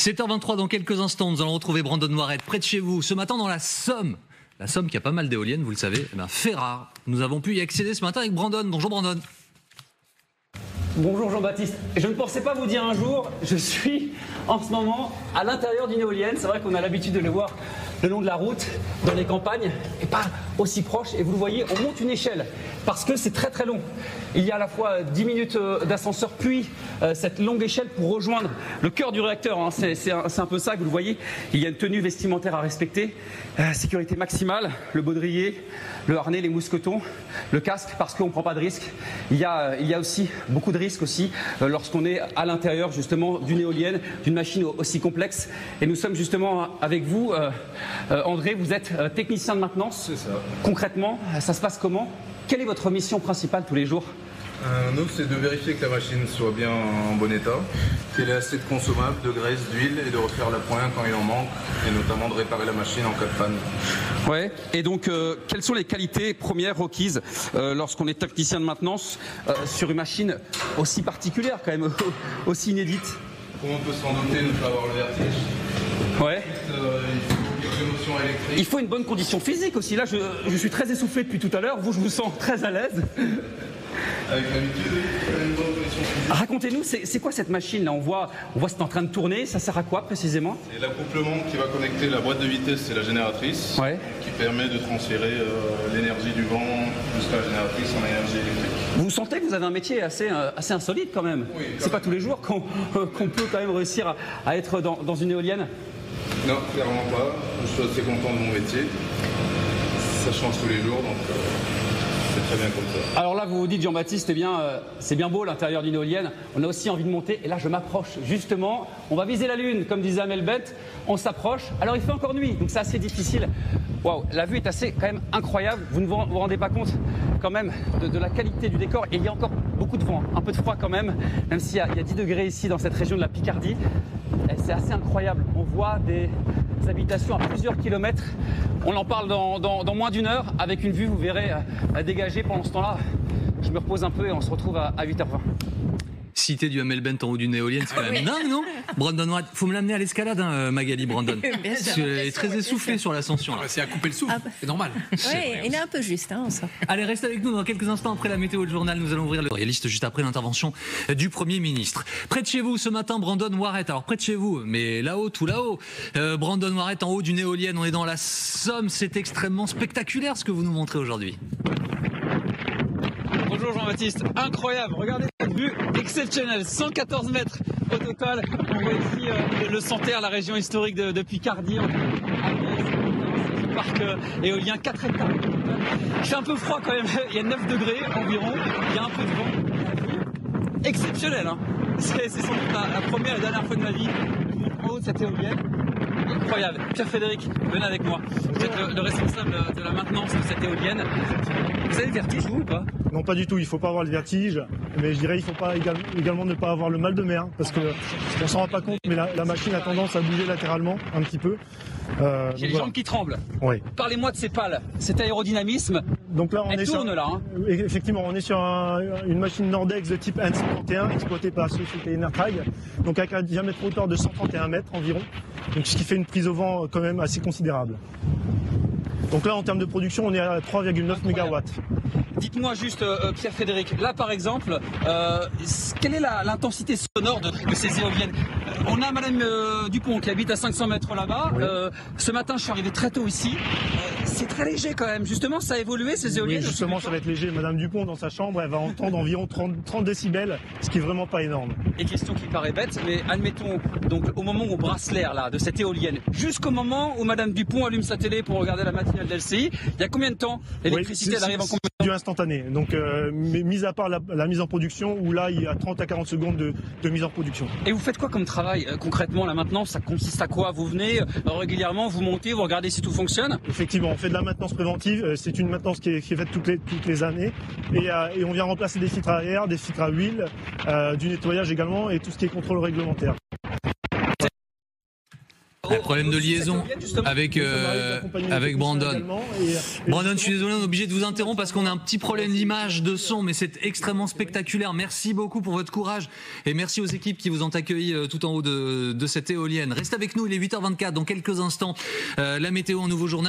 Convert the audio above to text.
7h23, dans quelques instants, nous allons retrouver Brandon Noiret près de chez vous. Ce matin, dans la Somme. La Somme qui a pas mal d'éoliennes, vous le savez, fait rare. Nous avons pu y accéder ce matin avec Brandon. Bonjour Brandon. Bonjour Jean-Baptiste. Je ne pensais pas vous dire un jour, je suis en ce moment à l'intérieur d'une éolienne. C'est vrai qu'on a l'habitude de les voir le long de la route, dans les campagnes, et pas aussi proche. Et vous le voyez, on monte une échelle, parce que c'est très très long. Il y a à la fois 10 minutes d'ascenseur, puis cette longue échelle pour rejoindre le cœur du réacteur. Hein. C'est un peu ça que vous le voyez. Il y a une tenue vestimentaire à respecter, sécurité maximale, le baudrier, le harnais, les mousquetons, le casque, parce qu'on ne prend pas de risque. Il y a aussi beaucoup de risques aussi lorsqu'on est à l'intérieur justement d'une éolienne, d'une machine aussi complexe. Et nous sommes justement avec vous, André, vous êtes technicien de maintenance. C'est ça. Concrètement, ça se passe comment? Quelle est votre mission principale tous les jours? Nous, c'est de vérifier que la machine soit bien en bon état, qu'elle ait assez de consommables, de graisse, d'huile, et de refaire l'appoint quand il en manque, et notamment de réparer la machine en cas de panne. Ouais. Et donc, quelles sont les qualités premières requises lorsqu'on est technicien de maintenance sur une machine aussi particulière, quand même, aussi inédite? Comment on peut s'en douter, ne pas avoir le vertige? Ouais. Électrique. Il faut une bonne condition physique aussi. Là, je suis très essoufflé depuis tout à l'heure. Vous, je vous sens très à l'aise. Avec l'habitude, il faut une bonne condition physique. Racontez-nous, c'est quoi cette machine là? On voit c'est en train de tourner. Ça sert à quoi précisément? C'est l'accouplement qui va connecter la boîte de vitesse et la génératrice, ouais, qui permet de transférer l'énergie du vent jusqu'à la génératrice en énergie électrique. Vous sentez que vous avez un métier assez insolite quand même. Oui, c'est pas tous les jours qu'on peut quand même réussir à être dans une éolienne. Non, clairement pas. Je suis assez content de mon métier. Ça change tous les jours, donc c'est très bien comme ça. Alors là, vous vous dites, Jean-Baptiste, c'est bien beau l'intérieur d'une éolienne. On a aussi envie de monter. Et là, je m'approche. Justement, on va viser la Lune, comme disait Amel Bent. On s'approche. Alors, il fait encore nuit, donc c'est assez difficile. Waouh, la vue est assez quand même incroyable. Vous ne vous rendez pas compte quand même de la qualité du décor. Et il y a encore beaucoup de vent, un peu de froid quand même s'il y a 10 degrés ici dans cette région de la Picardie. C'est assez incroyable. On voit des habitations à plusieurs kilomètres. On en parle dans moins d'une heure avec une vue, vous verrez, dégagée. Pendant ce temps-là, je me repose un peu et on se retrouve à 8h20. Cité du Amel Bent en haut d'une éolienne, c'est quand même dingue, non? Brandon Noiret, faut me l'amener à l'escalade, hein, Magali Brandon. Elle est très essoufflée sur l'ascension. C'est à couper le souffle, c'est normal. Oui, il est un peu juste, hein, on sent. Allez, restez avec nous dans quelques instants après la météo de journal. Nous allons ouvrir le réaliste juste après l'intervention du Premier ministre. Près de chez vous ce matin, Brandon Noiret. Alors près de chez vous, mais là-haut, tout là-haut. Brandon Noiret en haut d'une éolienne. On est dans la Somme. C'est extrêmement spectaculaire ce que vous nous montrez aujourd'hui. Bonjour Jean-Baptiste, incroyable, regardez cette vue exceptionnelle, 114 mètres au total. On voit ici le Santerre, la région historique de Picardie, ce parc éolien, 4 hectares. Il fait un peu froid quand même, il y a 9 degrés environ, il y a un peu de vent. Exceptionnel, hein. C'est sans doute la première et la dernière fois de ma vie que je monte en haut de cette éolienne. Incroyable. Pierre-Frédéric, venez avec moi. Vous êtes le responsable de la maintenance de cette éolienne. Vous avez le vertige, vous, ou pas? Non, pas du tout. Il ne faut pas avoir le vertige. Mais je dirais qu'il ne faut pas également ne pas avoir le mal de mer. Parce qu'on ne s'en rend pas compte, mais la machine a tendance à bouger latéralement un petit peu. J'ai les jambes qui tremblent. Oui. Parlez-moi de ces pales, cet aérodynamisme. Donc là, Elle tourne là. Hein. Effectivement, on est sur une machine Nordex de type N51 exploitée par la société Enertrag. Donc avec un diamètre moteur de 131 mètres environ. Donc ce qui fait une prise au vent quand même assez considérable. Donc là, en termes de production, on est à 3,9 MW. Dites-moi juste, Pierre-Frédéric, là par exemple, quelle est l'intensité sonore de ces éoliennes? On a Madame Dupont qui habite à 500 mètres là-bas. Oui. Ce matin, je suis arrivé très tôt ici. C'est très léger quand même. Justement, ça a évolué ces éoliennes? Oui, justement, ça va être léger. Madame Dupont, dans sa chambre, elle va entendre environ 30 décibels, ce qui est vraiment pas énorme. Et question qui paraît bête, mais admettons, donc au moment où on brasse l'air là, de cette éolienne, jusqu'au moment où Madame Dupont allume sa télé pour regarder la matinale d'LCI, il y a combien de temps l'électricité arrive en combien de temps? Du instantané. Donc, mis à part la mise en production, où là, il y a 30 à 40 secondes de mise en production. Et vous faites quoi comme travail concrètement là maintenant? Ça consiste à quoi? Vous venez régulièrement, vous montez, vous regardez si tout fonctionne? Effectivement, on fait de la maintenance préventive. C'est une maintenance qui est faite toutes les années. Et on vient remplacer des filtres à air, des filtres à huile, du nettoyage également et tout ce qui est contrôle réglementaire. Problème de liaison avec Brandon. Brandon, je suis désolé, on est obligé de vous interrompre parce qu'on a un petit problème d'image, de son, mais c'est extrêmement spectaculaire. Merci beaucoup pour votre courage et merci aux équipes qui vous ont accueilli tout en haut de cette éolienne. Restez avec nous, il est 8h24, dans quelques instants. La météo en nouveau journal.